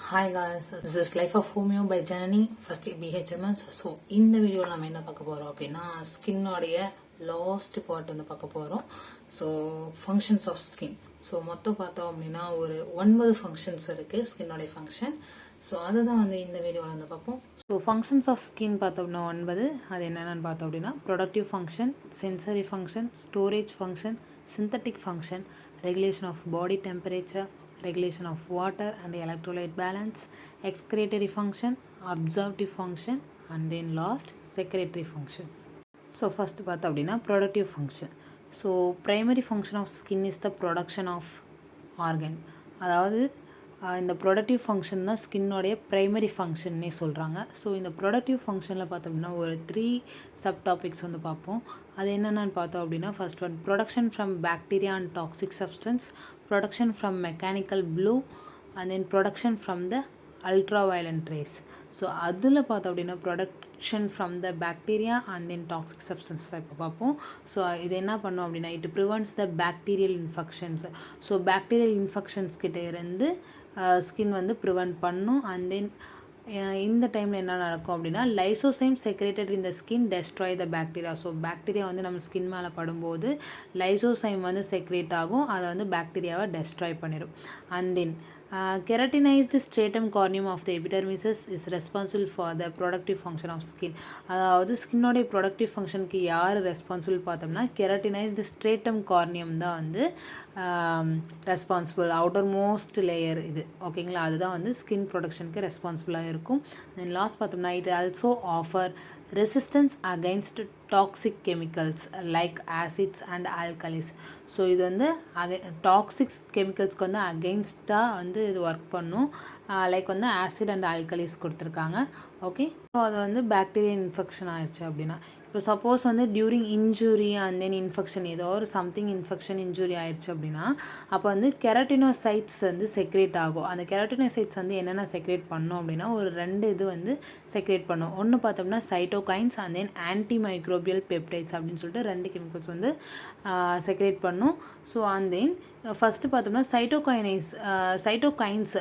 Hi guys, this is Life of Homeo by Janani, first BHMS. So இந்த வீடியோவில் நம்ம என்ன பார்க்க போகிறோம் அப்படின்னா ஸ்கின்னோடைய லாஸ்ட் பார்ட் வந்து பார்க்க போகிறோம். So functions of skin. So மொத்தம் பார்த்தோம் அப்படின்னா ஒரு 9 ஃபங்க்ஷன்ஸ் இருக்குது ஸ்கின்னோடைய ஃபங்க்ஷன். ஸோ அதை தான் வந்து இந்த வீடியோவில் வந்து பார்ப்போம். ஸோ ஃபங்க்ஷன்ஸ் ஆஃப் ஸ்கின் பார்த்தோம்னா 9. அது என்னென்னு பார்த்தோம் அப்படின்னா productive function, sensory function, storage function, synthetic function, regulation of body temperature, regulation of water and electrolyte balance, excretory function, absorptive function, and then last secretory function. So first பார்த்தோம் அப்படின்னா productive function. So primary function of skin is the production of organ. அதாவது இந்த productive function தான் ஸ்கின்னோடைய primary ஃபங்க்ஷன்னே சொல்கிறாங்க. So இந்த productive ஃபங்க்ஷனில் பார்த்தோம்னா ஒரு 3 சப் டாபிக்ஸ் வந்து பார்ப்போம். அது என்னென்னு பார்த்தோம் அப்படின்னா first one production from bacteria and toxic substance, production from mechanical blow, and then production from the ultraviolet rays. So அதில் பார்த்தோம் அப்படின்னா production from the bacteria and then toxic substance தான் இப்போ பார்ப்போம். ஸோ இது என்ன பண்ணோம் அப்படின்னா it prevents the bacterial infections. So bacterial infections கிட்ட இருந்து ஸ்கின் வந்து ப்ரிவென்ட் பண்ணும். அண்ட் தென் இந்த டைமில் என்ன நடக்கும் அப்படின்னா lysozyme secreted in the skin destroy the bacteria. So bacteria வந்து நம்ம ஸ்கின் மேலே படும்போது லைசோசைம் வந்து செக்ரேட் ஆகும், அதை வந்து பாக்டீரியாவை டெஸ்ட்ராய் பண்ணிடும். And then keratinized stratum corneum of the epidermis is responsible for the productive function of skin. அதாவது ஸ்கின்னோடைய ப்ரொடக்டிவ் ஃபங்க்ஷனுக்கு யார் ரெஸ்பான்சிபிள் பார்த்தோம்னா கெரட்டினைஸ்டு ஸ்ட்ரேட்டம் கார்னியம் தான் வந்து ரெஸ்பான்சிபிள், அவுட்டர் மோஸ்ட் லேயர் இது. ஓகேங்களா, அதுதான் வந்து ஸ்கின் ப்ரொடக்ஷனுக்கு ரெஸ்பான்சிபிளாக இருக்கும். தென் லாஸ்ட் பார்த்தோம்னா it also offer resistance against toxic chemicals like acids and alkalis. So இது வந்து டாக்ஸிக்ஸ் கெமிக்கல்ஸ்க்கு வந்து அகெயின்ஸ்டாக வந்து இது ஒர்க் பண்ணும். லைக் வந்து ஆசிட் அண்ட் ஆல்கலிஸ் கொடுத்துருக்காங்க. ஓகே, ஸோ அது வந்து பாக்டீரியா இன்ஃபெக்ஷன் ஆயிடுச்சு அப்படின்னா இப்போ சப்போஸ் வந்து during injury and then infection ஏதோ ஒரு சம்திங் இன்ஃபெக்ஷன் இன்ஜுரி ஆயிடுச்சு அப்படின்னா அப்போ வந்து கெரட்டினோசைட்ஸ் வந்து செக்ரேட் ஆகும். அந்த கெரட்டினோசைட்ஸ் வந்து என்னென்ன செக்ரேட் பண்ணோம் அப்படின்னா ஒரு 2 இது வந்து செக்ரேட் பண்ணும். ஒன்று பார்த்தோம்னா cytokines and then antimicrobial peptides அப்படின்னு சொல்லிட்டு 2 கெமிக்கல்ஸ் வந்து செக்ரேட் பண்ணும். ஸோ அண்ட் தென் ஃபஸ்ட்டு பார்த்தோம்னா சைட்டோகைன்ஸ்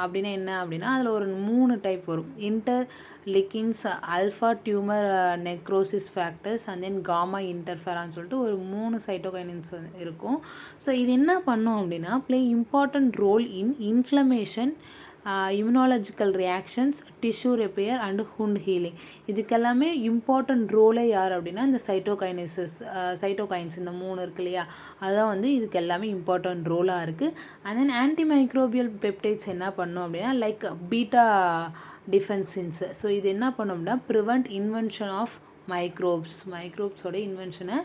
அப்படின்னா என்ன அப்படின்னா அதில் ஒரு 3 டைப் வரும். Interleukins, alpha tumour necrosis factors and then gamma இன்டர்ஃபெரான்னு சொல்லிட்டு ஒரு 3 சைட்டோகைன்ஸ் இருக்கும். ஸோ இது என்ன பண்ணும் அப்படின்னா play important role in inflammation, immunological reactions, tissue repair and wound healing. இதுக்கெல்லாமே இம்பார்ட்டன்ட் ரோலே யார் அப்படின்னா இந்த சைட்டோகைன்ஸ் இந்த 3 இருக்கு இல்லையா, அதுதான் வந்து இதுக்கு எல்லாமே இம்பார்ட்டன்ட் ரோலாக இருக்குது. And then antimicrobial peptides என்ன பண்ணும் அப்படின்னா லைக் பீட்டா டிஃபென்சின்ஸ். ஸோ இது என்ன பண்ணோம்னா ப்ரிவெண்ட் இன்வென்ஷன் ஆஃப் மைக்ரோப்ஸோட இன்வென்ஷனை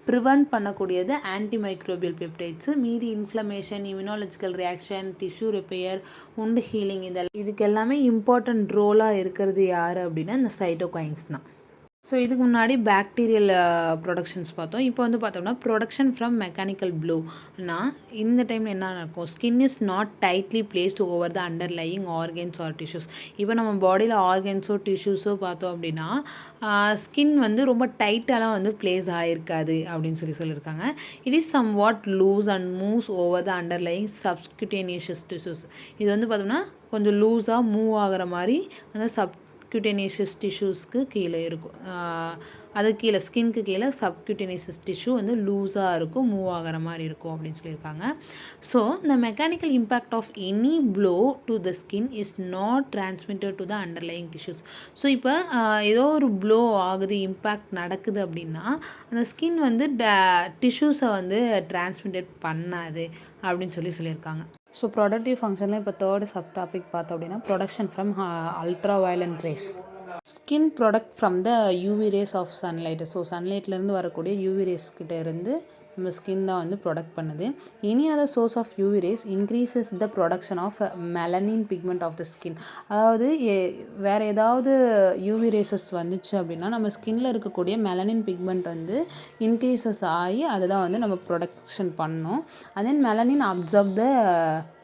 ப்ரிவெண்ட் பண்ணக்கூடியது ஆன்டி மைக்ரோபியல் பெப்டைட்ஸு. மீதி inflammation, immunological reaction, tissue repair, உண்டு ஹீலிங் இதுக்கு எல்லாமே இம்பார்ட்டன்ட் ரோலாக இருக்கிறது யார் அப்படின்னா இந்த சைட்டோகைன்ஸ் தான். ஸோ இதுக்கு முன்னாடி பாக்டீரியல் ப்ரொடக்ஷன்ஸ் பார்த்தோம். இப்போ வந்து பார்த்தோம்னா ப்ரொடக்ஷன் ஃப்ரம் மெக்கானிக்கல் ப்ளூனா இந்த டைமில் என்ன நடக்கும், skin is not tightly placed over the underlying organs R tissues. இப்போ நம்ம பாடியில் ஆர்கன்ஸோ டிஷ்யூஸோ பார்த்தோம் அப்படின்னா ஸ்கின் வந்து ரொம்ப டைட்டாலாம் வந்து பிளேஸ் ஆகிருக்காது அப்படின்னு சொல்லியிருக்காங்க. It is somewhat loose and moves over the underlying subcutaneous tissues. இது வந்து பார்த்தோம்னா கொஞ்சம் லூஸாக மூவ் ஆகிற மாதிரி அந்த சப்குட்டேனியஸ் டிஷ்யூஸ்க்கு கீழே இருக்கும். அது கீழே ஸ்கின்க்கு கீழே சப்குட்டேனியஸ் டிஷ்யூ வந்து லூஸாக இருக்கும், மூவ் ஆகிற மாதிரி இருக்கும் அப்படின்னு சொல்லியிருக்காங்க. So the mechanical impact of any blow to the skin is not transmitted to the underlying tissues. So இப்போ ஏதோ ஒரு ப்ளோ ஆகுது, இம்பேக்ட் நடக்குது அப்படின்னா அந்த ஸ்கின் வந்து டிஷ்யூஸை வந்து டிரான்ஸ்மிட்டட் பண்ணாது அப்படின்னு சொல்லியிருக்காங்க. ஸோ ப்ரொடக்டிவ் ஃபங்க்ஷனில் இப்போ 3rd சப் டாபிக் பார்த்தோம் அப்படின்னா production from ultraviolet rays. Skin product from the UV rays of sunlight. So சன்லைட்லேருந்து வரக்கூடிய யூவி ரேஸ் கிட்ட இருந்து நம்ம ஸ்கின் தான் வந்து ப்ரொடக்ட் பண்ணுது. Any other source of UV rays increases the production of melanin pigment of the skin. அதாவது வேறு ஏதாவது யூவி ரேசஸ் வந்துச்சு அப்படின்னா நம்ம ஸ்கின்னில் இருக்கக்கூடிய மெலனின் பிக்மெண்ட் வந்து இன்க்ரீசஸ் ஆகி அதை தான் வந்து நம்ம ப்ரொடக்ஷன் பண்ணோம். And then melanin observe the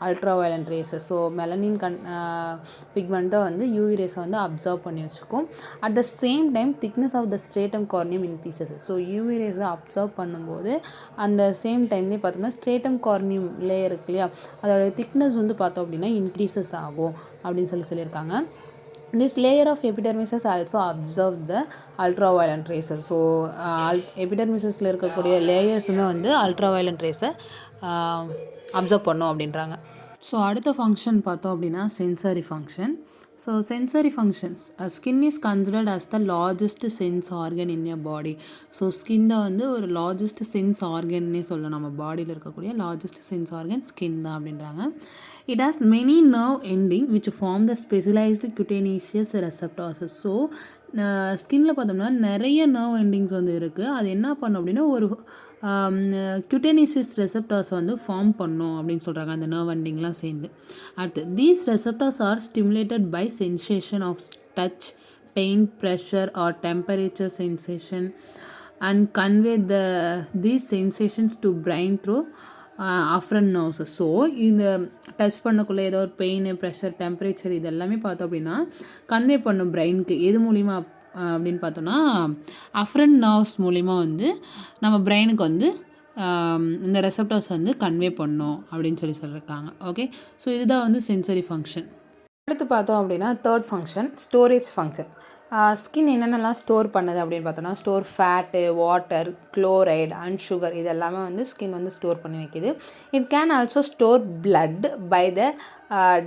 ultraviolet ரேஸை. ஸோ மெலனின் பிக்மெண்ட்டை வந்து யூவி ரேஸை வந்து அப்சர்வ் பண்ணி வச்சுக்கும். At the same time thickness of the stratum corneum increases. So UV ரேஸை அப்சர்வ் பண்ணும்போது அந்த சேம் டைம்லேயே பார்த்தோம்னா ஸ்ட்ரேட்டம் கார்னியம் லேயர் இருக்கு இல்லையா, அதோட திக்னஸ் வந்து பார்த்தோம் அப்படின்னா இன்க்ரீசஸ் ஆகும் அப்படின்னு சொல்லியிருக்காங்க. This layer of epidermis also observe the ultraviolet rays. So எபிடர்மிஸில் இருக்கக்கூடிய லேயர்ஸுமே வந்து அல்ட்ராவயலண்ட் ரேஸை அப்சர்வ் பண்ணும் அப்படின்றாங்க. ஸோ அடுத்த ஃபங்க்ஷன் பார்த்தோம் அப்படின்னா sensory function. So sensory functions, skin is considered as the largest sense organ in your body. So skin தான் வந்து ஒரு லார்ஜஸ்ட் சென்ஸ் ஆர்கன்னே சொல்லலாம். நம்ம பாடியில் இருக்கக்கூடிய லார்ஜஸ்ட் சென்ஸ் ஆர்கன் ஸ்கின் தான் அப்படின்றாங்க. It has many nerve ending which form the specialised cutaneous receptors. So ஸ்கின்னில் பார்த்தோம்னா நிறைய நர்வ் எண்டிங்ஸ் வந்து இருக்குது. அது என்ன பண்ணும் அப்படின்னா ஒரு குட்டேனிஷியஸ் ரெசப்டார்ஸ் வந்து ஃபார்ம் பண்ணும் அப்படின்னு சொல்கிறாங்க, அந்த நர்வ் எண்டிங்லாம் சேர்ந்து. அடுத்து these receptors are stimulated by sensation of touch, pain, pressure or temperature sensation and convey these sensations to brain through afferent nerves. So இந்த டச் பண்ணக்குள்ளே ஏதோ ஒரு பெயின், ப்ரெஷர், டெம்பரேச்சர் இது எல்லாமே பார்த்தோம் அப்படின்னா கன்வே பண்ணும் பிரெயினுக்கு. எது மூலிமா அப்படின்னு பார்த்தோன்னா அஃப்ரண்ட் நர்வ்ஸ் மூலிமா வந்து நம்ம பிரெயினுக்கு வந்து இந்த ரெசப்டர்ஸ் வந்து கன்வே பண்ணும் அப்படின்னு சொல்லியிருக்காங்க. ஓகே, ஸோ இதுதான் வந்து சென்சரி ஃபங்க்ஷன். அடுத்து பார்த்தோம் அப்படின்னா third function storage function. Skin என்னென்னலாம் ஸ்டோர் பண்ணுது அப்படின்னு பார்த்தோன்னா store fat, water, chloride and sugar இது எல்லாமே வந்து ஸ்கின் வந்து ஸ்டோர் பண்ணி வைக்கிது. It can also store blood by the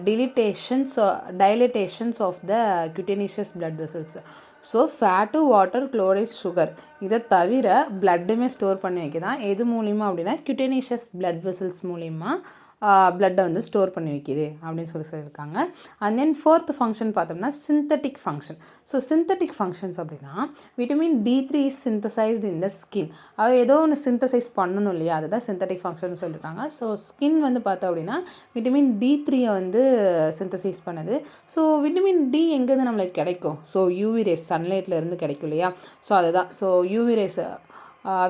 dilatations of the cutaneous blood vessels. So fat, water, chloride, sugar இதை தவிர பிளட்டுமே ஸ்டோர் பண்ணி வைக்கிதான். எது மூலிமா அப்படின்னா குட்டேனிஷியஸ் பிளட் வெசல்ஸ் மூலிமா பிளட்டை வந்து ஸ்டோர் பண்ணி வைக்கிது அப்படின்னு சொல்லியிருக்காங்க. அண்ட் தென் ஃபோர்த் ஃபங்க்ஷன் பார்த்தோம்னா synthetic function. So synthetic functions அப்படின்னா vitamin D3 is synthesised in the skin. அது ஏதோ ஒன்று சிந்தசைஸ் பண்ணணும் இல்லையா, அதுதான் சிந்தட்டிக் ஃபங்க்ஷன் சொல்லியிருக்காங்க. ஸோ ஸ்கின் வந்து பார்த்தோம் அப்படின்னா விட்டமின் D3 வந்து சிந்தசைஸ் பண்ணுது. ஸோ விட்டமின் D எங்கேருந்து நம்மளுக்கு கிடைக்கும்? ஸோ யூவி ரேஸ், சன்லைட்டில் இருந்து கிடைக்கும் இல்லையா. ஸோ அதுதான். So UV rays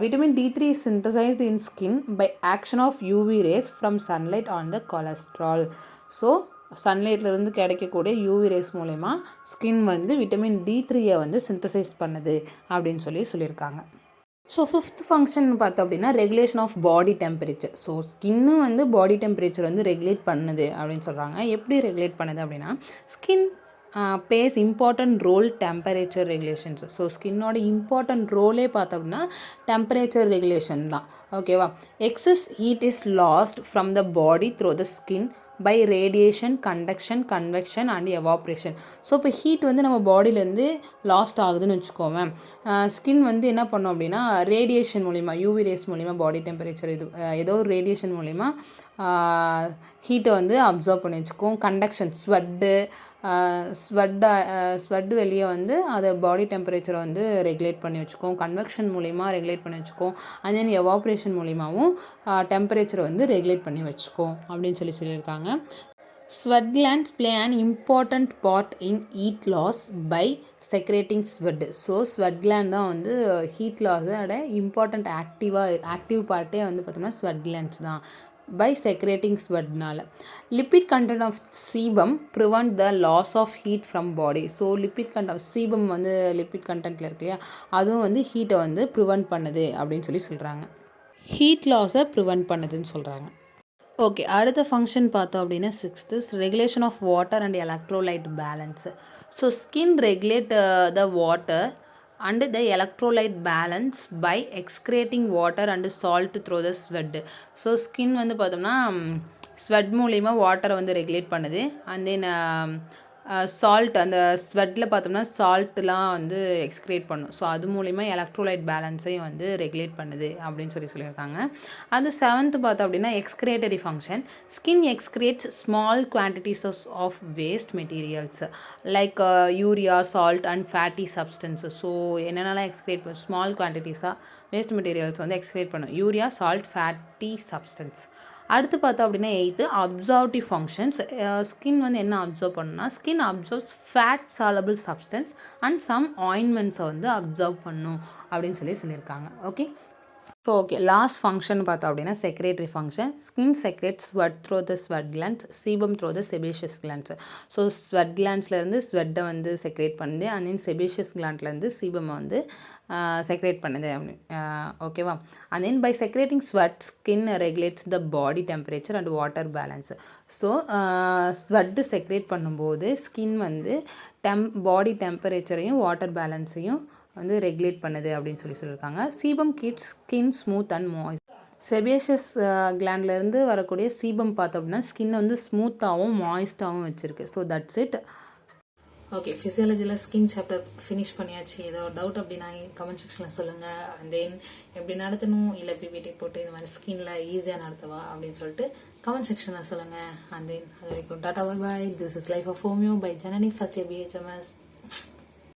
vitamin D3 is synthesized in skin by action of UV rays from sunlight on the cholesterol. So சன்லைட்லேருந்து கிடைக்கக்கூடிய யூவி ரேஸ் மூலமா ஸ்கின் வந்து விட்டமின் D3 வந்து சிந்தசைஸ் பண்ணுது அப்படின்னு சொல்லியிருக்காங்க. ஸோ ஃபிஃப்த் ஃபங்க்ஷன் பார்த்தோம் அப்படின்னா regulation of body temperature. So skin வந்து பாடி டெம்பரேச்சர் வந்து ரெகுலேட் பண்ணுது அப்படின்னு சொல்கிறாங்க. எப்படி ரெகுலேட் பண்ணுது அப்படின்னா skin places important role temperature regulations. So ஸ்கின்னோட இம்பார்ட்டன்ட் ரோலே பார்த்தோம் அப்படின்னா டெம்பரேச்சர் ரெகுலேஷன் தான். ஓகேவா. Excess heat is lost from the body through the skin by radiation, conduction, convection and evaporation. So இப்போ ஹீட் வந்து நம்ம பாடியிலேருந்து லாஸ்ட் ஆகுதுன்னு வச்சுக்கோவேன். ஸ்கின் வந்து என்ன பண்ணோம் அப்படின்னா ரேடியேஷன் மூலிமா, யூவி ரேஸ் மூலிமா பாடி டெம்பரேச்சர் இது ஏதோ ஒரு ரேடியேஷன் மூலிமா ஹீட்டை வந்து அப்சர்வ் பண்ணி வச்சுக்கோம். கண்டக்ஷன், ஸ்வெட்டு வெளியே வந்து அதை பாடி டெம்பரேச்சரை வந்து ரெகுலேட் பண்ணி வச்சுக்கோம். கன்வெக்ஷன் மூலிமா ரெகுலேட் பண்ணி வச்சுக்கோம். அண்ட் தென் எவாப்ரேஷன் மூலிமாவும் டெம்பரேச்சரை வந்து ரெகுலேட் பண்ணி வச்சுக்கோம் அப்படின்னு சொல்லியிருக்காங்க. Sweat glands play an important part in heat loss by secreting sweat. So sweat gland தான் வந்து ஹீட் லாஸோட இம்பார்ட்டண்ட் ஆக்டிவ் பார்ட்டே வந்து பார்த்தோம்னா ஸ்வெட் கிளாண்ட்ஸ் தான் by secreting sweatனால. Lipid content of sebum prevent the loss of heat from body. So lipid content sebum வந்து lipid கண்டென்ட்டில் இருக்கு இல்லையா, அதுவும் வந்து ஹீட்டை வந்து ப்ரிவெண்ட் பண்ணுது அப்படின்னு சொல்கிறாங்க. ஹீட் லாஸை ப்ரிவெண்ட் பண்ணுதுன்னு சொல்கிறாங்க. ஓகே, அடுத்த ஃபங்க்ஷன் பார்த்தோம் அப்படின்னா sixth regulation of water and electrolyte balance. So skin regulate the water and the electrolyte balance by excreting water and salt through the sweat. So skin வந்து பார்த்தோம்னா ஸ்வெட் மூலிமா வாட்டரை வந்து ரெகுலேட் பண்ணுது. அண்ட் தென் சால்ட், அந்த ஸ்வெட்டில் பார்த்தோம்னா சால்ட்லாம் வந்து எக்ஸ்க்ரேட் பண்ணும். ஸோ அது மூலிமா எலக்ட்ரோலைட் பேலன்ஸையும் வந்து ரெகுலேட் பண்ணுது அப்படின்னு சொல்லியிருக்காங்க. அது செவன்த்து பார்த்தோம் அப்படின்னா excretory function. Skin excretes small quantities of waste materials like urea, salt and fatty substances. So என்னென்னலாம் எக்ஸ்க்ரேட் பண்ணும்? ஸ்மால் குவான்டிட்டிஸாக வேஸ்ட் மெட்டீரியல்ஸ் வந்து எக்ஸ்க்ரேட் பண்ணும். Urea, salt, fatty substance. அடுத்து பார்த்தோம் அப்படின்னா எயித்து அப்சர்வ்டிவ் ஃபங்க்ஷன்ஸ். ஸ்கின் வந்து என்ன அப்சர்வ் பண்ணுன்னா skin absorbs fat soluble substance and some ஆயின்மெண்ட்ஸை வந்து அப்சர்வ் பண்ணும் அப்படின்னு சொல்லியிருக்காங்க. Okay. So okay, last function பார்த்தோம் அப்படின்னா secretory function. Skin secrete sweat through the sweat glands, sebum through the sebaceous glands. So sweat கிளான்ஸ்லேருந்து ஸ்வெட்டை வந்து செக்ரேட் பண்ணுது, அண்ட் தென் செபேஷியஸ் கிளாண்ட்லேருந்து சீபமை வந்து செக்ரேட் பண்ணுது. ஓகேவா? And then by secreting sweat skin regulates the body temperature and water balance. So sweat secrete பண்ணும்போது skin வந்து body டெம்பரேச்சரையும் water பேலன்ஸையும் வந்து ரெகுலேட் பண்ணுது அப்படின்னு சொல்லியிருக்காங்க. Sebum keeps skin smooth and moist. Sebaceous கிளாண்ட்லேருந்து வரக்கூடிய சீபம் பார்த்தோம் அப்படின்னா ஸ்கின்னை வந்து ஸ்மூத்தாகவும் மாய்ஸ்டாகவும் வச்சுருக்கு. So that's it. ஓகே, ஃபிசியாலஜியில் ஸ்கின் சாப்டர் ஃபினிஷ் பண்ணியாச்சு. ஏதோ டவுட் அப்படின்னா கமெண்ட் செக்ஷனில் சொல்லுங்கள். அண்ட் தென் எப்படி நடத்தணும், இல்லை பிபிடி போட்டு இந்த மாதிரி ஸ்கின்ல ஈஸியாக நடத்தவா அப்படின்னு சொல்லிட்டு கமெண்ட் செக்ஷனில் சொல்லுங்கள். அண்ட் தென் அது வரைக்கும் tata bye bye. This is life of homeo by Janani, first year BHMS.